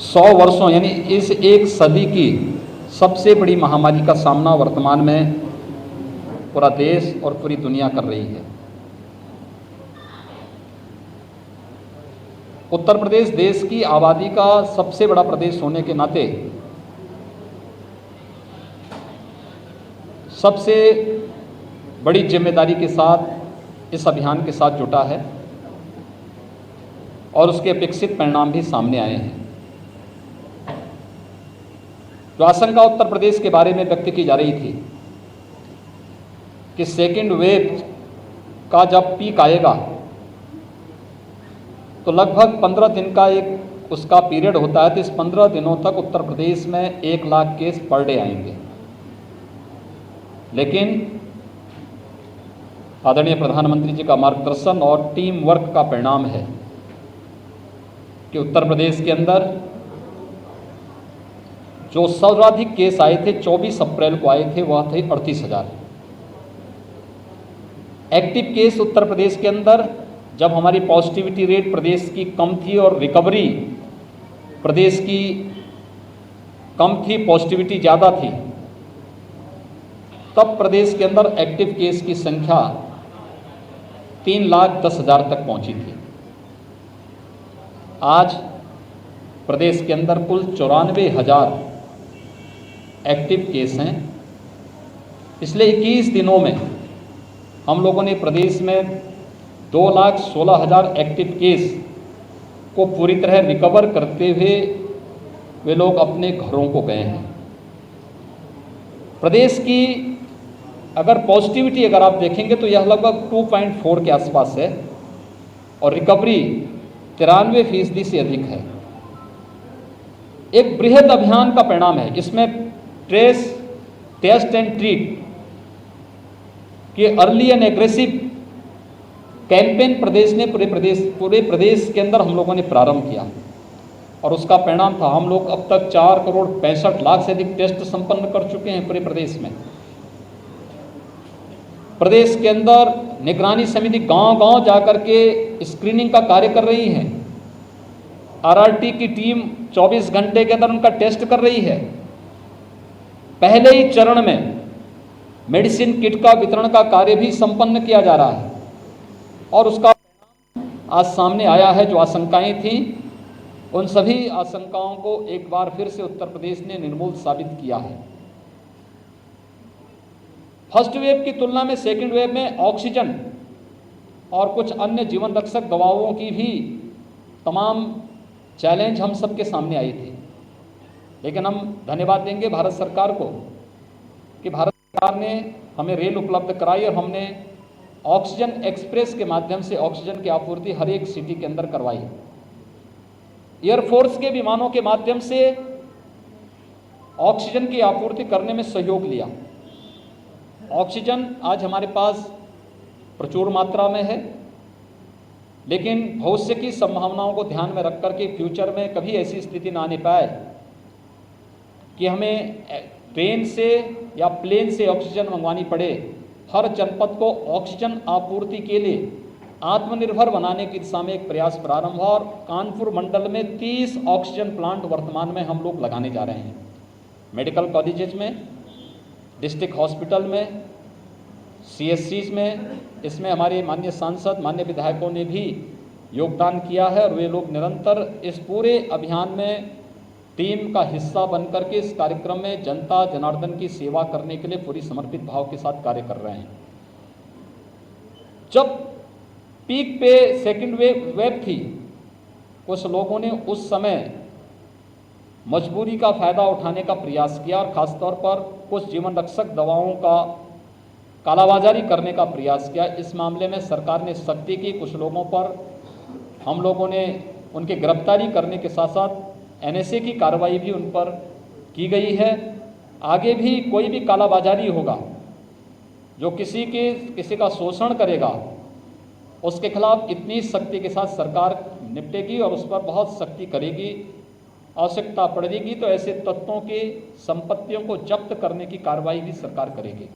100 वर्षों यानी इस एक सदी की सबसे बड़ी महामारी का सामना वर्तमान में पूरा देश और पूरी दुनिया कर रही है। उत्तर प्रदेश देश की आबादी का सबसे बड़ा प्रदेश होने के नाते सबसे बड़ी जिम्मेदारी के साथ इस अभियान के साथ जुटा है और उसके अपेक्षित परिणाम भी सामने आए हैं। जो आशंका उत्तर प्रदेश के बारे में व्यक्त की जा रही थी कि सेकेंड वेव का जब पीक आएगा तो लगभग 15 दिन का एक उसका पीरियड होता है, तो इस 15 दिनों तक उत्तर प्रदेश में 1 लाख केस पर डे आएंगे। लेकिन आदरणीय प्रधानमंत्री जी का मार्गदर्शन और टीम वर्क का परिणाम है कि उत्तर प्रदेश के अंदर जो सर्वाधिक केस आए थे 24 अप्रैल को आए थे वह थे 38,000। एक्टिव केस उत्तर प्रदेश के अंदर जब हमारी पॉजिटिविटी रेट प्रदेश की कम थी और रिकवरी प्रदेश की कम थी, पॉजिटिविटी ज़्यादा थी, तब प्रदेश के अंदर एक्टिव केस की संख्या 3,10,000 तक पहुंची थी। आज प्रदेश के अंदर कुल 94,000 एक्टिव केस हैं। पिछले 21 दिनों में हम लोगों ने प्रदेश में 2,16,000 एक्टिव केस को पूरी तरह रिकवर करते हुए वे लोग अपने घरों को गए हैं। प्रदेश की अगर पॉजिटिविटी अगर आप देखेंगे तो यह लगभग 2.4 के आसपास है और रिकवरी 93% से अधिक है। एक बृहद अभियान का परिणाम है। इसमें ट्रेस, टेस्ट एंड ट्रीट के अर्ली एंड एग्रेसिव कैंपेन प्रदेश ने पूरे प्रदेश के अंदर हम लोगों ने प्रारंभ किया और उसका परिणाम था हम लोग अब तक 4,65,00,000 से अधिक टेस्ट संपन्न कर चुके हैं पूरे प्रदेश में। प्रदेश के अंदर निगरानी समिति गांव-गांव जाकर के स्क्रीनिंग का कार्य कर रही है। आरआरटी की टीम 24 घंटे के अंदर उनका टेस्ट कर रही है। पहले ही चरण में मेडिसिन किट का वितरण का कार्य भी संपन्न किया जा रहा है और उसका आज सामने आया है। जो आशंकाएं थीं उन सभी आशंकाओं को एक बार फिर से उत्तर प्रदेश ने निर्मूल साबित किया है। फर्स्ट वेव की तुलना में सेकेंड वेव में ऑक्सीजन और कुछ अन्य जीवन रक्षक दवाओं की भी तमाम चैलेंज हम सबके सामने आई थी, लेकिन हम धन्यवाद देंगे भारत सरकार को कि भारत सरकार ने हमें रेल उपलब्ध कराई और हमने ऑक्सीजन एक्सप्रेस के माध्यम से ऑक्सीजन की आपूर्ति हर एक सिटी के अंदर करवाई। एयरफोर्स के विमानों के माध्यम से ऑक्सीजन की आपूर्ति करने में सहयोग लिया। ऑक्सीजन आज हमारे पास प्रचुर मात्रा में है, लेकिन भविष्य की संभावनाओं को ध्यान में रख करके फ्यूचर में कभी ऐसी स्थिति ना आने पाए कि हमें ट्रेन से या प्लेन से ऑक्सीजन मंगवानी पड़े। हर जनपद को ऑक्सीजन आपूर्ति के लिए आत्मनिर्भर बनाने की दिशा में एक प्रयास प्रारंभ हुआ और कानपुर मंडल में 30 ऑक्सीजन प्लांट वर्तमान में हम लोग लगाने जा रहे हैं। मेडिकल कॉलेजेस में, डिस्ट्रिक्ट हॉस्पिटल में, सीएससीज में, इसमें हमारे माननीय सांसद, माननीय विधायकों ने भी योगदान किया है और वे लोग निरंतर इस पूरे अभियान में टीम का हिस्सा बनकर के इस कार्यक्रम में जनता जनार्दन की सेवा करने के लिए पूरी समर्पित भाव के साथ कार्य कर रहे हैं। जब पीक पे सेकेंड वेव थी, कुछ लोगों ने उस समय मजबूरी का फायदा उठाने का प्रयास किया और खासतौर पर कुछ जीवन रक्षक दवाओं का कालाबाजारी करने का प्रयास किया। इस मामले में सरकार ने सख्ती की। कुछ लोगों पर हम लोगों ने उनकी गिरफ्तारी करने के साथ साथ एनएसए की कार्रवाई भी उन पर की गई है। आगे भी कोई भी कालाबाजारी होगा, जो किसी का शोषण करेगा, उसके खिलाफ इतनी सख्ती के साथ सरकार निपटेगी और उस पर बहुत सख्ती करेगी। आवश्यकता पड़ेगी तो ऐसे तत्वों की संपत्तियों को जब्त करने की कार्रवाई भी सरकार करेगी।